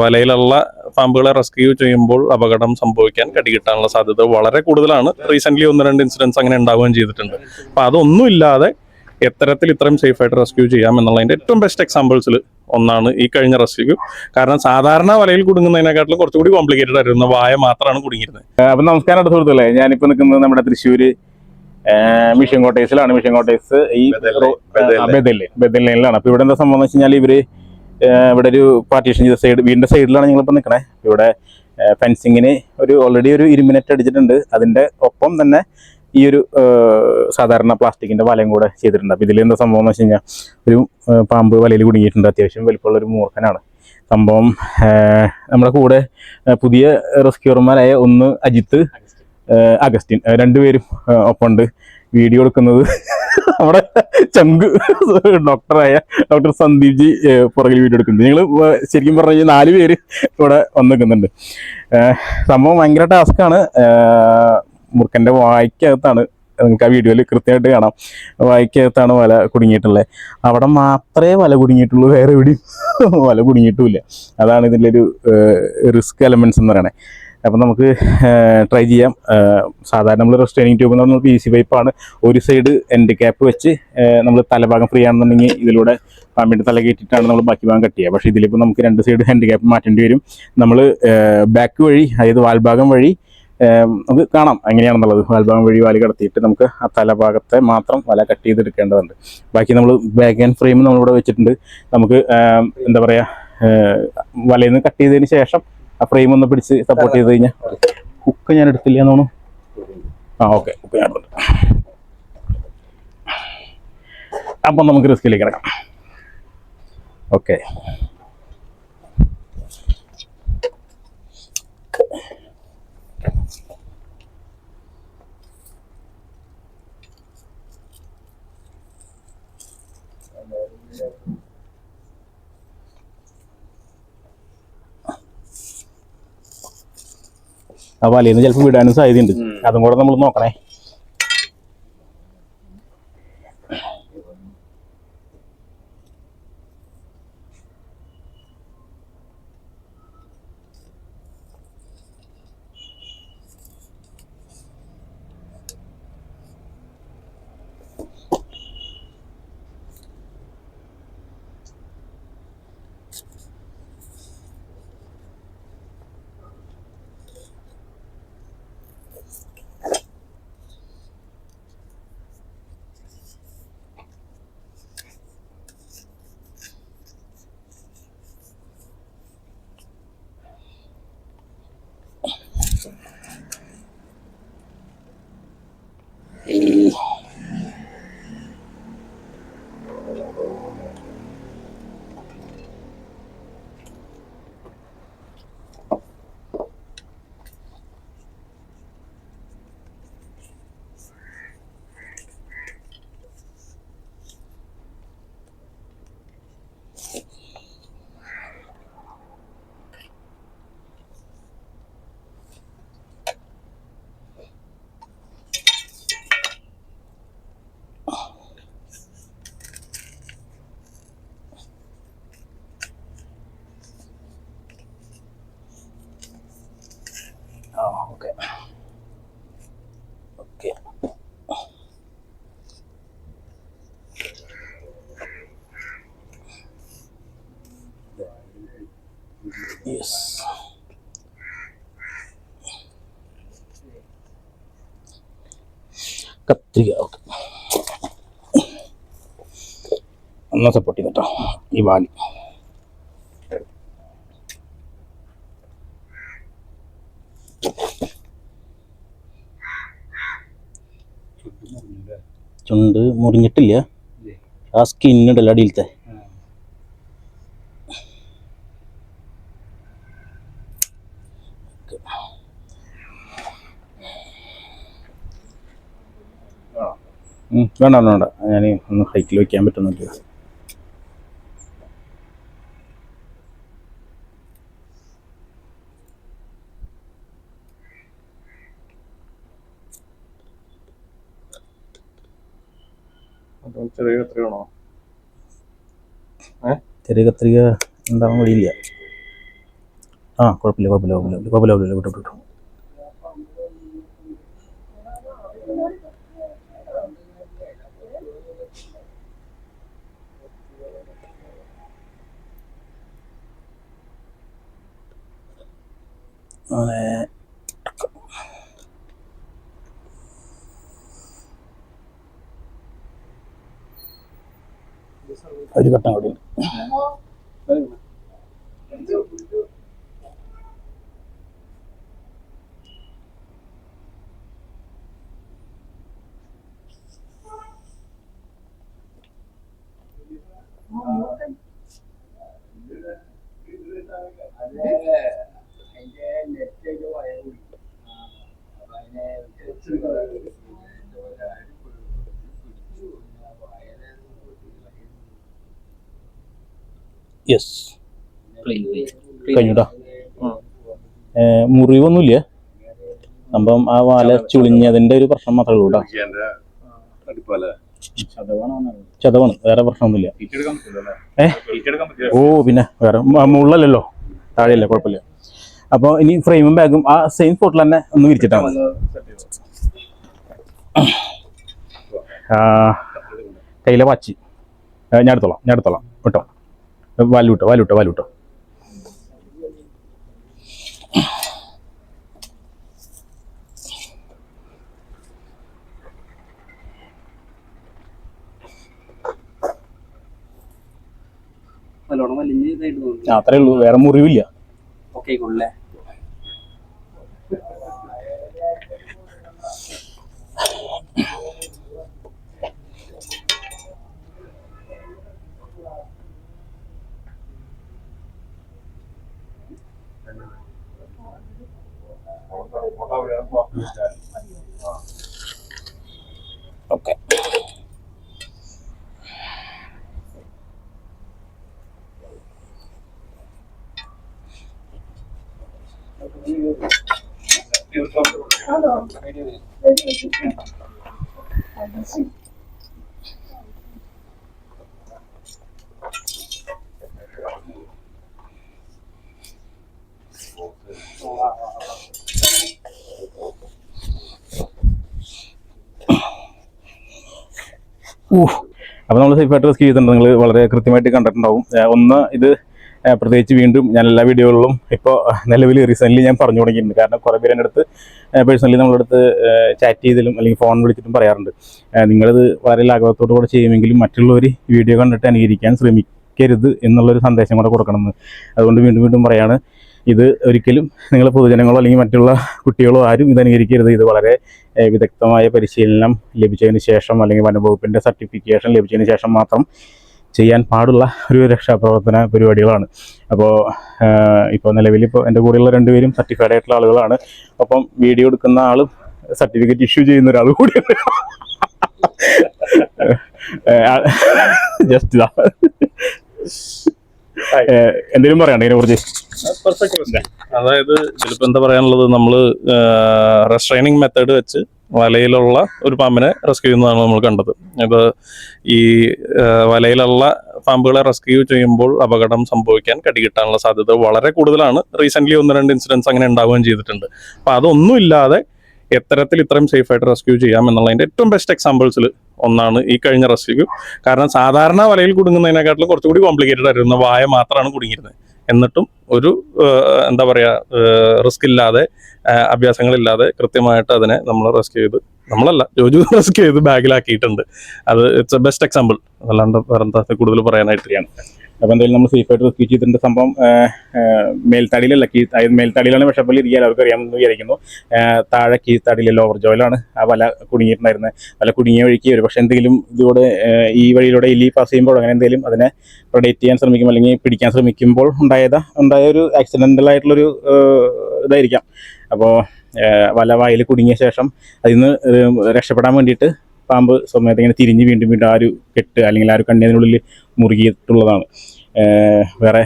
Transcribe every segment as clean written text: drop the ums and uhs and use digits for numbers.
വലയിലുള്ള പാമ്പുകളെ റെസ്ക്യൂ ചെയ്യുമ്പോൾ അപകടം സംഭവിക്കാൻ കടികിട്ടാനുള്ള സാധ്യത വളരെ കൂടുതലാണ്. റീസെന്റ് 1-2 ഇൻസിഡൻസ് അങ്ങനെ ഉണ്ടാവുകയും ചെയ്തിട്ടുണ്ട്. അപ്പൊ അതൊന്നും ഇല്ലാതെ എത്തരത്തിൽ ഇത്രയും സേഫ് ആയിട്ട് റെസ്ക്യൂ ചെയ്യാം എന്നുള്ളതിന്റെ ഏറ്റവും ബെസ്റ്റ് എക്സാമ്പിൾസിൽ ഒന്നാണ് ഈ കഴിഞ്ഞ റെസ്ക്യൂ. കാരണം സാധാരണ വലയിൽ കുടുങ്ങുന്നതിനെക്കാട്ടിലും കുറച്ചുകൂടി കോംപ്ലിക്കേറ്റഡ് ആയിരുന്നു. വായ മാത്രമാണ് കുടുങ്ങിയിരുന്നത്. അപ്പൊ നമസ്കാരം സുഹൃത്തുക്കളെ, ഞാനിപ്പോ നിൽക്കുന്നത് നമ്മുടെ തൃശ്ശൂര് മിഷൻ കോട്ടേഴ്സിലാണ്. മിഷൻ കോട്ടേഴ്സ് ഈ ബദൽ ലൈനിലാണ്. അപ്പൊ ഇവിടെ എന്താ സംഭവം എന്ന് വെച്ച് കഴിഞ്ഞാൽ ഇവര് ഇവിടെ ഒരു പാർട്ടീഷൻ ചെയ്ത സൈഡ്, വീടിന്റെ സൈഡിലാണ് ഞങ്ങളിപ്പോൾ നിൽക്കണേ. ഇവിടെ ഫെൻസിങ്ങിന് ഓൾറെഡി ഒരു ഇരുമിനറ്റ് അടിച്ചിട്ടുണ്ട്. അതിന്റെ ഒപ്പം തന്നെ ഈ ഒരു സാധാരണ പ്ലാസ്റ്റിക്കിന്റെ വലയും കൂടെ ചെയ്തിട്ടുണ്ട്. അപ്പൊ ഇതിൽ എന്താ സംഭവം എന്ന് വെച്ച് കഴിഞ്ഞാൽ ഒരു പാമ്പ് വലയിൽ കുടുങ്ങിയിട്ടുണ്ട്. അത്യാവശ്യം വലിപ്പമുള്ള ഒരു മൂർഖനാണ് സംഭവം. നമ്മുടെ കൂടെ പുതിയ റെസ്ക്യൂർമാരായ ഒന്ന് അജിത്ത്, അഗസ്റ്റിൻ, രണ്ടുപേരും ഒപ്പമുണ്ട്. വീഡിയോ എടുക്കുന്നത് നമ്മുടെ ചങ്ക് ഡോക്ടറായ ഡോക്ടർ സന്ദീപ് ജി പുറകിൽ വീഡിയോ എടുക്കുന്നുണ്ട്. ഞങ്ങൾ ശരിക്കും പറഞ്ഞു കഴിഞ്ഞാൽ 4 പേര് ഇവിടെ വന്ന് നിൽക്കുന്നുണ്ട്. സംഭവം ഭയങ്കര ടാസ്ക്കാണ്. മുറുക്കൻ്റെ വായ്ക്കകത്താണ്, നിങ്ങൾക്ക് ആ വീഡിയോയിൽ കൃത്യമായിട്ട് കാണാം, വായ്ക്കകത്താണ് വല കുടുങ്ങിയിട്ടുള്ളത്. അവിടെ മാത്രമേ വല കുടുങ്ങിയിട്ടുള്ളൂ, വേറെ എവിടെയും വല കുടുങ്ങിയിട്ടുമില്ല. അതാണ് ഇതിൻ്റെ ഒരു റിസ്ക് എലമെൻറ്റ്സ് എന്ന് പറയണേ. അപ്പം നമുക്ക് ട്രൈ ചെയ്യാം. സാധാരണ നമ്മൾ റെസ്ട്രെയിനിങ് ട്യൂബ് എന്ന് പറഞ്ഞാൽ PVC പൈപ്പാണ്. ഒരു സൈഡ് എൻഡ് ക്യാപ്പ് വെച്ച് നമ്മൾ തലഭാഗം ഫ്രീ ആണെന്നുണ്ടെങ്കിൽ ഇതിലൂടെ പാമ്പിൻ്റെ തല കയറ്റിയിട്ടാണ് നമ്മൾ ബാക്കി ഭാഗം കട്ട് ചെയ്യുക. പക്ഷേ ഇതിലിപ്പോൾ നമുക്ക് 2 സൈഡ് ഹാൻഡ് ക്യാപ്പ് മാറ്റേണ്ടി വരും. നമ്മൾ ബാക്ക് വഴി, അതായത് വാൽഭാഗം വഴി നമുക്ക് കാണാം എങ്ങനെയാണെന്നുള്ളത്. വാൽഭാഗം വഴി വാല് കടത്തിയിട്ട് നമുക്ക് ആ തലഭാഗത്തെ മാത്രം വല കട്ട് ചെയ്തെടുക്കേണ്ടതുണ്ട്. ബാക്കി നമ്മൾ ബാക്ക് ആൻഡ് ഫ്രെയിം നമ്മളിവിടെ വെച്ചിട്ടുണ്ട്. നമുക്ക് എന്താ പറയുക, വലയിൽ നിന്ന് കട്ട് ചെയ്തതിന് ശേഷം ആ ഫ്രെയിം ഒന്ന് പിടിച്ച് സപ്പോർട്ട് ചെയ്ത് കഴിഞ്ഞാൽ. ഹുക്ക് ഞാൻ എടുത്തില്ല എന്നാണ്. ഓക്കെ, ഹുക്ക് ഞാൻ എടുത്തിട്ട്. അപ്പം നമുക്ക് റിസ്കിലേക്ക് കിടക്കാം. ഓക്കെ, ആ വലയിൽ നിന്ന് ചിലപ്പോൾ വിടാനും സാധ്യതയുണ്ട്. അതും കൂടെ നമ്മൾ നോക്കണേ. Okay okay, yes. കത്രിക ഓക്കെ, ഒന്ന് സപ്പോർട്ട് ചെയ്തിട്ടോ ഈ വാലി. ചുണ്ട് മുറിഞ്ഞിട്ടില്ല, ആ സ്കിന്നുണ്ടല്ലോ അടിയിലത്തെ. വേണ്ട വേണ്ട, ഞാൻ ഒന്ന് ഹൈറ്റിൽ വയ്ക്കാൻ പറ്റുന്നില്ല. ചെറിയ കത്രികയാണോ? ചെറിയ കത്രിക ഉണ്ടാവാൻ വഴിയില്ല. ആ കുഴപ്പമില്ല കുഴപ്പമില്ല കുഴപ്പമില്ല കുഴപ്പമില്ല കുഴപ്പമില്ല വിട്ടു വിട്ടു. അങ്ങനെ ഒരു ഘട്ടം കൂടി യെസ് കഴിഞ്ഞുട്ടാ. മുറിവൊന്നുമില്ല, സംഭവം ആ വാല ചുളിഞ്ഞതിന്റെ ഒരു പ്രശ്നം മാത്രമേ ഉള്ളൂ കേട്ടോ. ചതവാണ്, വേറെ പ്രശ്നമൊന്നുമില്ല. ഓ പിന്നെ വേറെ മുള്ളല്ലോ, താഴെയല്ലേ, കുഴപ്പമില്ല. അപ്പോൾ ഇനി ഫ്രെയിമും ബാഗും ആ സെയിം സ്പോട്ടിൽ തന്നെ ഒന്ന് വിരിച്ചിട്ടാണ്. കയ്യിലെ വാച്ച് ഞാൻ എടുത്തോളാം കേട്ടോ. വാലുട്ടോ. അത്രേ ഉള്ളൂ, വേറെ മുറിവില്ല. ഓക്കെ. അപ്പോൾ നമ്മൾ സേഫായിട്ട് റെസ്ക്യൂ ചെയ്തിട്ടുണ്ട്. നിങ്ങൾ വളരെ കൃത്യമായിട്ട് കണ്ടിട്ടുണ്ടാവും. ഒന്ന് ഇത് പ്രത്യേകിച്ച് വീണ്ടും ഞാൻ എല്ലാ വീഡിയോകളിലും ഇപ്പോൾ നിലവിൽ റീസെൻ്റ്ലി ഞാൻ പറഞ്ഞു തുടങ്ങിയിട്ടുണ്ട്. കാരണം കുറേ പേര് എൻ്റെ അടുത്ത് പേഴ്സണലി നമ്മളടുത്ത് ചാറ്റ് ചെയ്തതിലും അല്ലെങ്കിൽ ഫോൺ വിളിച്ചിട്ടും പറയാറുണ്ട്, നിങ്ങളിത് വളരെ ലാഘവത്തോടു കൂടെ ചെയ്യുമെങ്കിലും മറ്റുള്ളവർ വീഡിയോ കണ്ടിട്ട് അനുകരിക്കാൻ ശ്രമിക്കരുത് എന്നുള്ളൊരു സന്ദേശം കൂടെ കൊടുക്കണമെന്ന്. അതുകൊണ്ട് വീണ്ടും പറയാണ്, ഇത് ഒരിക്കലും നിങ്ങൾ പൊതുജനങ്ങളോ അല്ലെങ്കിൽ മറ്റുള്ള കുട്ടികളോ ആരും ഇത് അനുകരിക്കരുത്. ഇത് വളരെ വിദഗ്ധമായ പരിശീലനം ലഭിച്ചതിന് ശേഷം അല്ലെങ്കിൽ വനംവകുപ്പിൻ്റെ സർട്ടിഫിക്കേഷൻ ലഭിച്ചതിന് ശേഷം മാത്രം ചെയ്യാൻ പാടുള്ള ഒരു രക്ഷാപ്രവർത്തന പരിപാടികളാണ്. ഇപ്പോൾ നിലവിലിപ്പോൾ എൻ്റെ കൂടെയുള്ള രണ്ടുപേരും സർട്ടിഫൈഡ് ആയിട്ടുള്ള ആളുകളാണ്. ഒപ്പം വീഡിയോ എടുക്കുന്ന ആളും സർട്ടിഫിക്കറ്റ് ഇഷ്യൂ ചെയ്യുന്ന ഒരാൾ കൂടിയാണ്. ജസ്റ്റ് ഇതാ എന്തെങ്കിലും പറയണ്ടേ ഇതിനെ കുറിച്ച്? അതായത് ഇതിലിപ്പോൾ എന്താ പറയാനുള്ളത്, നമ്മൾ റെസ്ട്രെയിനിങ് മെത്തേഡ് വെച്ച് വലയിലുള്ള ഒരു പാമ്പിനെ റെസ്ക്യൂ ചെയ്യുന്നതാണ് നമ്മൾ കണ്ടത്. ഇപ്പോൾ ഈ വലയിലുള്ള പാമ്പുകളെ റെസ്ക്യൂ ചെയ്യുമ്പോൾ അപകടം സംഭവിക്കാൻ കടികിട്ടാനുള്ള സാധ്യത വളരെ കൂടുതലാണ്. റീസെൻ്റ്ലി 1-2 ഇൻസിഡൻസ് അങ്ങനെ ഉണ്ടാവുകയും ചെയ്തിട്ടുണ്ട്. അപ്പോൾ അതൊന്നും ഇല്ലാതെ എത്തരത്തിൽ ഇത്രയും സേഫായിട്ട് റെസ്ക്യൂ ചെയ്യാം എന്നുള്ളതിൻ്റെ ഏറ്റവും ബെസ്റ്റ് എക്സാമ്പിൾസിൽ ഒന്നാണ് ഈ കഴിഞ്ഞ റെസ്ക്യൂ. കാരണം സാധാരണ വലയിൽ കുടുങ്ങുന്നതിനെക്കാട്ടിലും കുറച്ചുകൂടി കോംപ്ലിക്കേറ്റഡ് ആയിരുന്നു. വായ മാത്രമാണ് കുടുങ്ങിയിരുന്നത്. എന്നിട്ടും ഒരു എന്താ പറയുക, റിസ്ക് ഇല്ലാതെ, അഭ്യാസങ്ങളില്ലാതെ കൃത്യമായിട്ട് അതിനെ നമ്മൾ റെസ്ക്യൂ ചെയ്ത്, നമ്മളല്ല ജോജു റെസ്ക്യൂ ചെയ്ത് ബാഗിലാക്കിയിട്ടുണ്ട്. അത് ഇറ്റ്സ് എ ബെസ്റ്റ് എക്സാമ്പിൾ. അല്ലാണ്ട് വേറെന്താ കൂടുതൽ പറയാനായിട്ടാണ്. അപ്പോൾ എന്തായാലും നമ്മൾ സേഫായിട്ട് റെസ്ക്യൂ ചെയ്തിട്ടുണ്ട്. സംഭവം മേൽത്താടിയിലല്ല, മേൽത്താടിയിലാണ് വിഷപ്പള്ളി ഇരിക്കുക, എല്ലാവർക്കും അറിയാമെന്ന് വിചാരിക്കുന്നു. താഴെ കീഴ്ത്താടിയിലെ ലോവർ ജോയിലാണ് ആ വല കുടുങ്ങിയിട്ടുണ്ടായിരുന്നത്. വല കുടുങ്ങിയ വഴിക്ക് ഒരു പക്ഷേ എന്തെങ്കിലും ഇതിലൂടെ ഈ വഴിയിലൂടെ എലി പാസ് ചെയ്യുമ്പോൾ അങ്ങനെ എന്തെങ്കിലും അതിനെ പ്രൊഡക്റ്റ് ചെയ്യാൻ ശ്രമിക്കും അല്ലെങ്കിൽ പിടിക്കാൻ ശ്രമിക്കുമ്പോൾ ഉണ്ടായ ഒരു ആക്സിഡൻ്റലായിട്ടുള്ളൊരു ഇതായിരിക്കാം. അപ്പോൾ വല വായിൽ കുടുങ്ങിയ ശേഷം അതിൽ നിന്ന് രക്ഷപ്പെടാൻ വേണ്ടിയിട്ട് പാമ്പ് സമയത്ത് ഇങ്ങനെ തിരിഞ്ഞ് വീണ്ടും ആ ഒരു കെട്ട് അല്ലെങ്കിൽ ആ ഒരു കണ്ണി അതിനുള്ളിൽ മുറുകിയിട്ടുള്ളതാണ്. വേറെ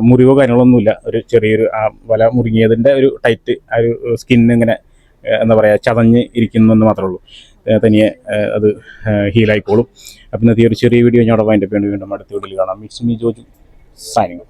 മുറിവോ കാര്യങ്ങളൊന്നുമില്ല. ഒരു ചെറിയൊരു വല മുറുകിയതിൻ്റെ ഒരു ടൈറ്റ്, ആ ഒരു സ്കിന്ന് ഇങ്ങനെ എന്താ പറയുക ചതഞ്ഞ് ഇരിക്കുന്നെന്ന് മാത്രമേ ഉള്ളൂ. തനിയെ അത് ഹീലായിക്കോളും. അപ്പം ഇന്നത്തെ ഒരു ചെറിയ വീഡിയോ ഞാൻ അവിടെ വൈൻഡപ്പ് ചെയ്യേണ്ടി വീണ്ടും അടുത്ത വീഡിയോയിൽ കാണാം. Mix me Joju signing.